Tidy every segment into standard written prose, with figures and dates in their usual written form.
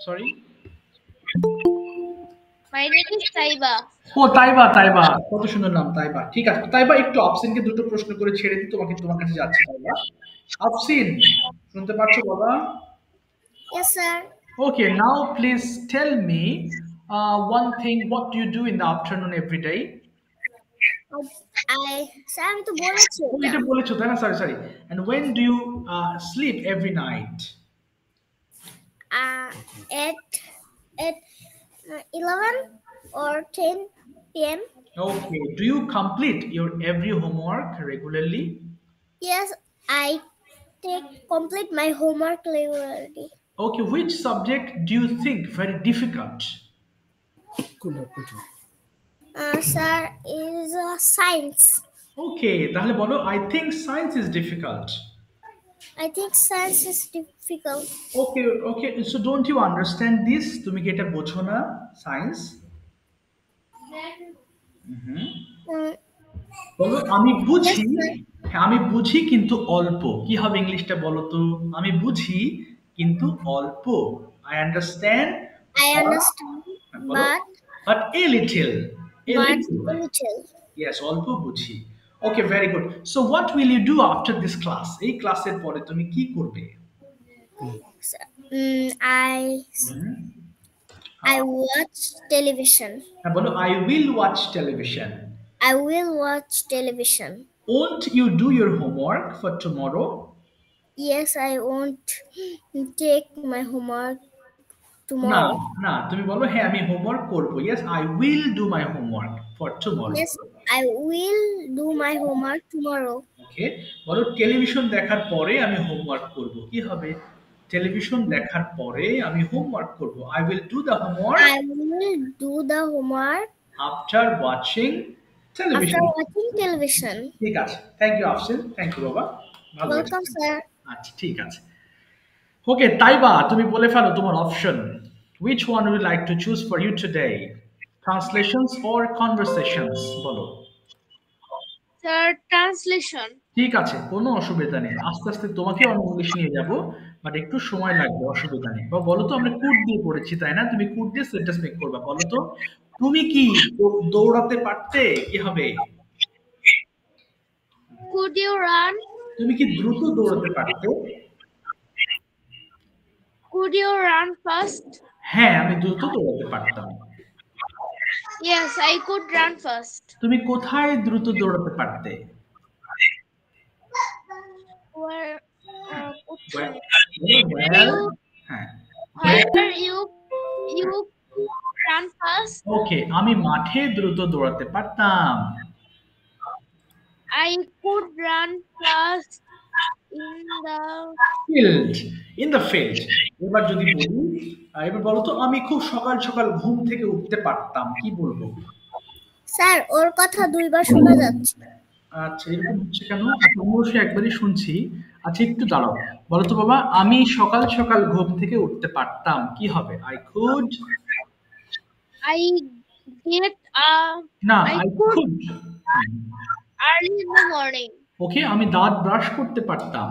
Sorry. My name is Taiba. ও তাইবা, তাইবা কত সুন্দর নাম তাইবা। ঠিক আছে তাইবা, একটু আফসিনকে দুটো প্রশ্ন করে ছেড়ে দিই, তোমার কাছে যাচ্ছে তাইবা। আফসিন, শুনতে পাচ্ছো বাবা? Yes, sir. Okay, now please tell me one thing. What do you do in the afternoon every day? Sir, আমি তো বলেছি Oh, এটা। এটা বলেছো তাই না? Sorry, sorry. And when do you sleep every night? At 11 or 10 p.m. Okay. Do you complete your every homework regularly? Yes, I complete my homework regularly. Okay. Which subject do you think very difficult? Sir, is science. Okay. তাহলে বলো, I think science is difficult. I think science is difficult. Okay, okay. So don't you understand this? তুমি কি এটা বোঝো না? Science? Uh, বলো আমি yes, বুঝি। sir. হ্যাঁ, আমি বুঝি কিন্তু অল্প। কি হবে ইংলিশটা বলো তো? আমি বুঝি কিন্তু অল্প। I understand I but, understand, হ্যাঁ, বলো, but but a little. A but little. a little. Yes, অল্প বুঝি। Okay, very good. So what will you do after this class? এই ক্লাসের পরে তুমি কি করবে? So, I watch television. হ্যাঁ, বলো I will watch television. I will watch television. Won't you do your homework for tomorrow? Yes, I won't take my homework না, tomorrow. না, তুমি বলো হ্যাঁ আমি হোমওয়ার্ক করব। Yes, I will do my homework for tomorrow. Yes, I will do my homework tomorrow. ওকে, বলো television দেখার পরে আমি হোমওয়ার্ক করব। কি হবে? টেলিভিশন দেখার পরে আমি হোমওয়ার্ক করব। I will do the homework I will do the homework after watching after television. watching television. ঠিক আছে, থ্যাংক ইউ আফসিন, থ্যাংক ইউ বাবা, ভালো Welcome, লাগছে। sir. আচ্ছা ঠিক আছে। ওকে তাইবা, তুমি বলে ফেলো তোমার option. Which one would you like to choose for you today? Translations or conversations? বলো। Sir, translation. ঠিক আছে, কোনো অসুবিধা নেই। আস্তে আস্তে তোমাকে আমি ইংলিশ নিয়ে যাব, বাট একটু সময় লাগবে, অসুবিধা নেই। বা বলো তো, আমরা কুড দিয়ে পড়েছি তাই না? তুমি কুড দিয়ে সেন্টেন্স মেক করবা। বলো তো, তুমি কি দৌড়াতে পারতে? কি হবে? Could you run? তুমি কি দ্রুত দৌড়াতে পারতে? Could you run fast? হ্যাঁ, আমি দ্রুত দৌড়াতে পারতাম। Yes, I could run fast. তুমি কোথায় দ্রুত দৌড়াতে পারতে? Where, Well, you, হ্যাঁ, where you run fast? ওকে, আমি মাঠে দ্রুত দৌড়াতে পারতাম। I could run fast in the field, in the field. এবার যদি বলি, এবার বলো তো, আমি খুব সকাল সকাল ঘুম থেকে উঠতে পারতাম। কি বলবো? স্যার, ওর কথা দুইবার শোনা যাচ্ছে। আচ্ছা, এরকম হচ্ছে কেন? আচ্ছা, অবশ্যই একবারই শুনছি। আচ্ছা, একটু দাঁড়াও। বলো তো বাবা, আমি সকাল সকাল ঘুম থেকে উঠতে পারতাম। কি হবে? I could. I get না, I I could could. early in the morning. ওকে, আমি দাঁত ব্রাশ করতে পারতাম।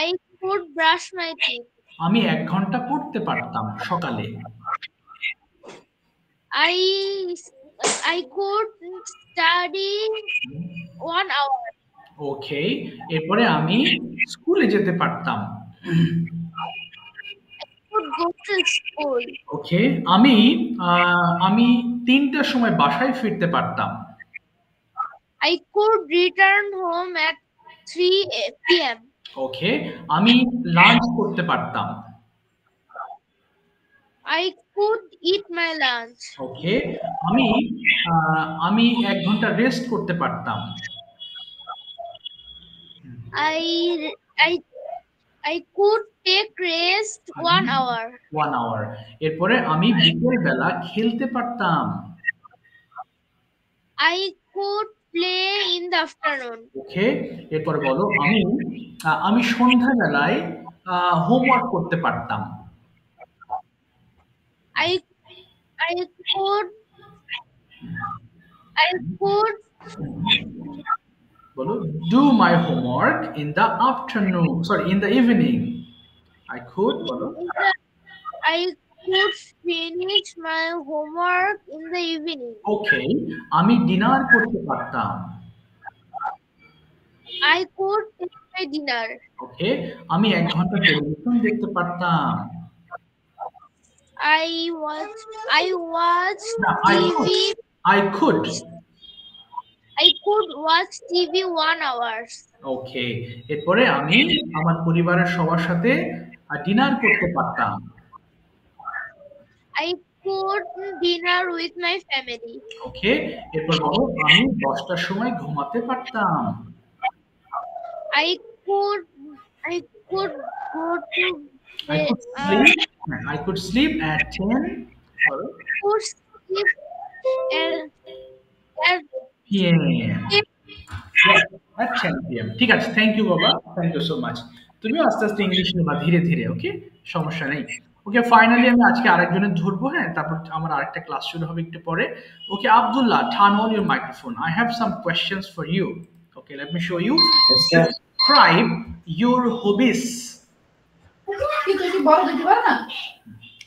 I could brush my teeth. আমি 1 ঘন্টা পড়তে পারতাম সকালে। I could study 1 hour. ওকে, এরপরে আমি স্কুলে যেতে পারতাম। Could go to school. ওকে, আমি ৩টার সময় বাসায় ফিরতে পারতাম। I could return home at 3 p.m. ওকে, আমি লাঞ্চ করতে পারতাম। I could eat my lunch. ওকে, আমি আমি ১ ঘন্টা রেস্ট করতে পারতাম। I I I could take rest 1 hour. 1 hour. এরপরে আমি বিকেল বেলা খেলতে পারতাম। I could play in the afternoon. ওকে, এরপর বলো, আমি সন্ধ্যাবেলায় হোমওয়ার্ক করতে পারতাম। I I could I could বলো, do my homework in the afternoon, sorry in the evening. I could বলো I could finish my homework in the evening. ওকে আমি dinner করতে পারতাম I could take my dinner. ওকে আমি 1 ঘন্টা television দেখতে পারতাম I watched না TV. I could I could watch TV 1 hour. ওকে এরপরে আমি আমার পরিবারের সবার সাথে ডিনার করতে পারতাম I could dinner with my family. ওকে এরপর বলো আমি 10টার সময় ঘুমাতে পারতাম I could I could go to I bed. could sleep I could sleep at 10 বলো, Could sleep at p.m. Yes, at 10 p.m. ঠিক আছে থ্যাংক ইউ বাবা থ্যাংক ইউ সো মাচ তুমিও আস্তে আস্তে ইংলিশ নেবা ধীরে ধীরে ওকে সমস্যা নেই ওকে ফাইনালি আমি আজকে আরেকজনের ধরবো হ্যাঁ তারপর আমার আরেকটা ক্লাস শুরু হবে একটু পরে okay Abdullah turn on your microphone I have some questions for you okay let me show you Yes, sir. describe your hobbies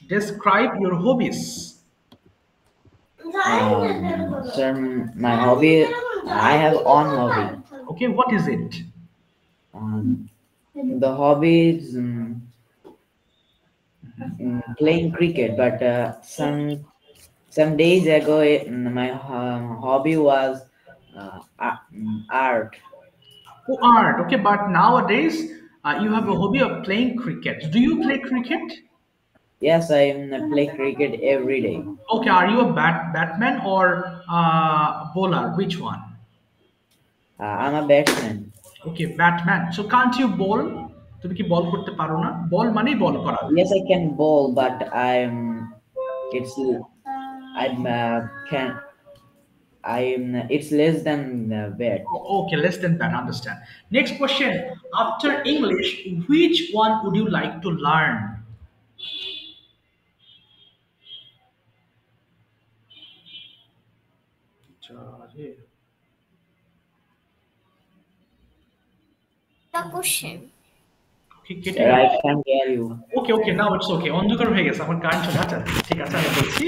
describe your hobbies Sir, my hobby, I have one hobby. okay what is it Um, the hobby is playing cricket, but some days ago, my hobby was art. oh art okay but nowadays you have a hobby of playing cricket do you play cricket Yes, I play cricket every day. okay are you a batman or bowler which one I'm a batsman. okay batman so can't you bowl তুমি কি বল করতে পারো না বল মানেই বল করা Yes, I can bowl, but it's I'm can it's less than bat. okay less than that understand next question after english which one would you like to learn The question. okay কেটে Sir, গেল। I can't hear you. Okay okay now it's okay অন্ধকার হয়ে গেছে আমার current চলে আচ্ছা ঠিক আছে আমি বলছি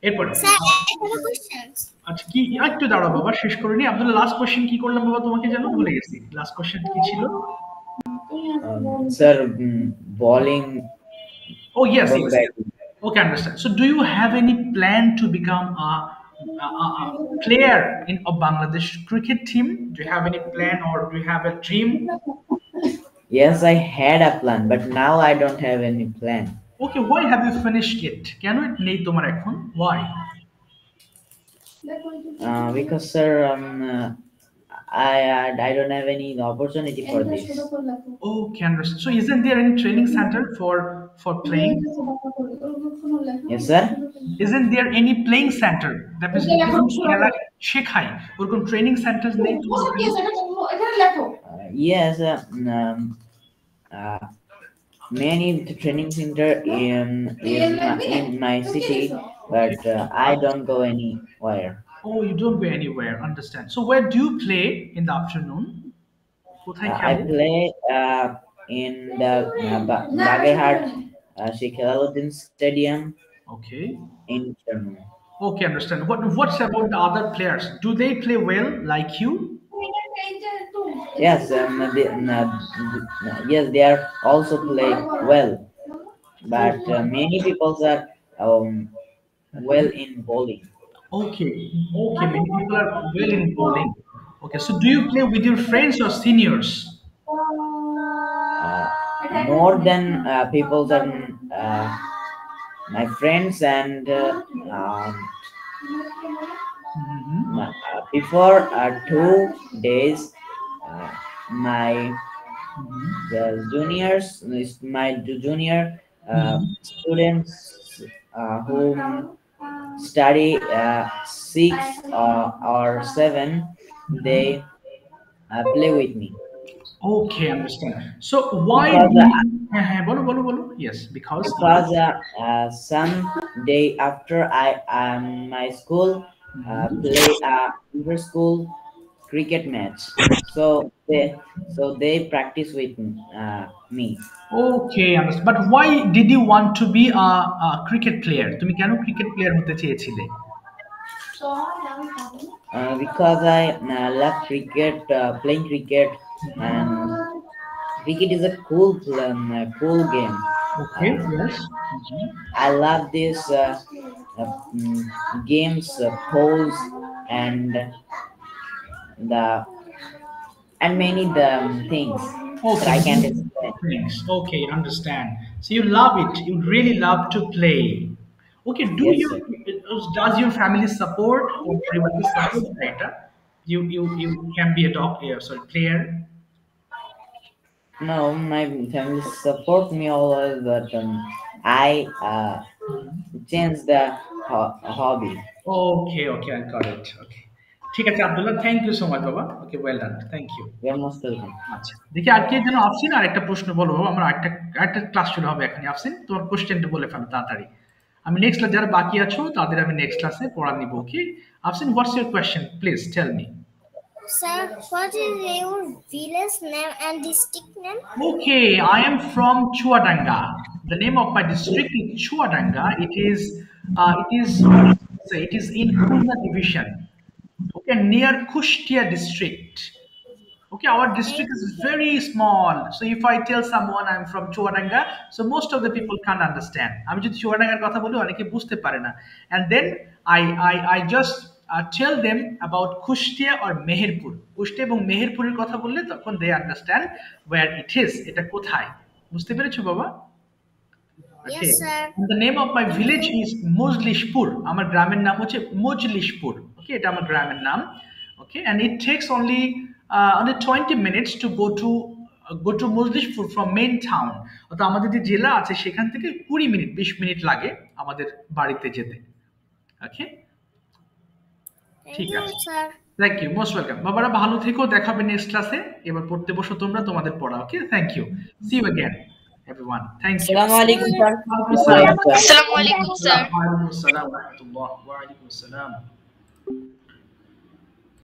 এরপর Sir, কোনো questions? আচ্ছা কি একটু দাঁড়াও বাবা শেষ করে নি আব্দুল্লাহ লাস্ট কোশ্চেন কি করলাম বাবা তোমাকে জানো ভুলে গেছি লাস্ট কোশ্চেন কি ছিল Sir, bowling. oh yes Ball yes batting. okay understand so do you have any plan to become a player in a Bangladesh cricket team do you have any plan or do you have a dream Yes, I had a plan, but now I don't have any plan. okay why have you finished it কেন নেই তোমার এখন why Because sir, I don't have any opportunity for this. okay understand so isn't there any training center for playing Yes, sir. isn't there any playing center that is খেলা শেখায় ওরকম training centre নেই তোমার ওখানে? Yes, many training center in my city, but I don't go anywhere. oh you don't go anywhere understand so where do you play in the afternoon কোথায় I খেলো play in the Bagerhat Sheikh Jalaluddin Stadium okay in Jammu. okay understand what's about the other players do they play well like you Yes, yes, they are also play well, but many people are well in bowling. okay okay many people are well in bowling okay so do you play with your friends or seniors More than people than my friends and Mhm. before 2 days, my juniors, my junior students who study 6 or 7, they play with me. okay understand so why Because, do you হ্যাঁ বলো বলো বলো yes because some day after my school play inter school cricket match. So they practice with me. Okay, understand. But why did you want to be a cricket player? তুমি কেন cricket player হতে চেয়েছিলে? Because I love cricket, playing cricket, and cricket is a cool game. Okay, yes. I love this games, polls, and the and many the things that I can't explain. Thanks. Okay, understand. So you love it. You really love to play. Okay, Yes, sir. does your family support or everybody support that? You can be a player. No, my family support me always, but I changed the hobby. Okay, okay, I got it. Okay. ঠিক আছে Abdullah, thank you so much বাবা। Okay, well done, thank you. You're most welcome. আচ্ছা, দেখি আর কে যেন আফসিন আর একটা প্রশ্ন বলো বাবা, আমার একটা ক্লাস শুরু হবে এখনই। আফসিন, তোমার কোশ্চেনটা বলে ফেলো তাড়াতাড়ি। আমি নেক্সট ক্লাস যারা বাকি আছো তাদের আমি নেক্সট ক্লাসে পড়া নিব। Okay Afsin, what's your question, please tell me. Sir, what is your village name and district name? Okay, I am from Chuadanga. The name of my district is Chuadanga. It is in Khulna division. Okay, near Kushtia district. Okay, our district is very small. So if I tell someone I'm from Chuadanga, so most of the people can't understand. আমি যদি চুয়াডাঙ্গার কথা বলি অনেকে বুঝতে পারে না। And then I just tell them about Kushtia or Meherpur. Kushtia এবং মেহেরপুরের কথা বললে তখন they understand where it is. এটা কোথায়, বুঝতে পেরেছো বাবা? Yes, sir. And the name of my village is Mojlishpur. আমার গ্রামের নাম হচ্ছে মজলিশপুর। Okay, এটা আমার গ্রামের নাম। Okay, and it takes only 20 minutes to go to Mojlishpur from main town. অর্থাৎ আমাদের যে জেলা আছে সেখান থেকে 20 মিনিট লাগে আমাদের বাড়িতে যেতে। Okay, Thank ঠিক you, আছে। sir. Thank you, most welcome. বাবারা ভালো থেকো, দেখাবে নেক্সট ক্লাসে। এবার পড়তে বসো তোমরা, তোমাদের পড়া। Okay, thank you, see you again everyone, thank you. Assalamualaikum, sir. Assalamualaikum, sir. ওয়া আলাইকুম আসসালাম ওয়া রাহমাতুল্লাহ। ওয়া আলাইকুম আসসালাম।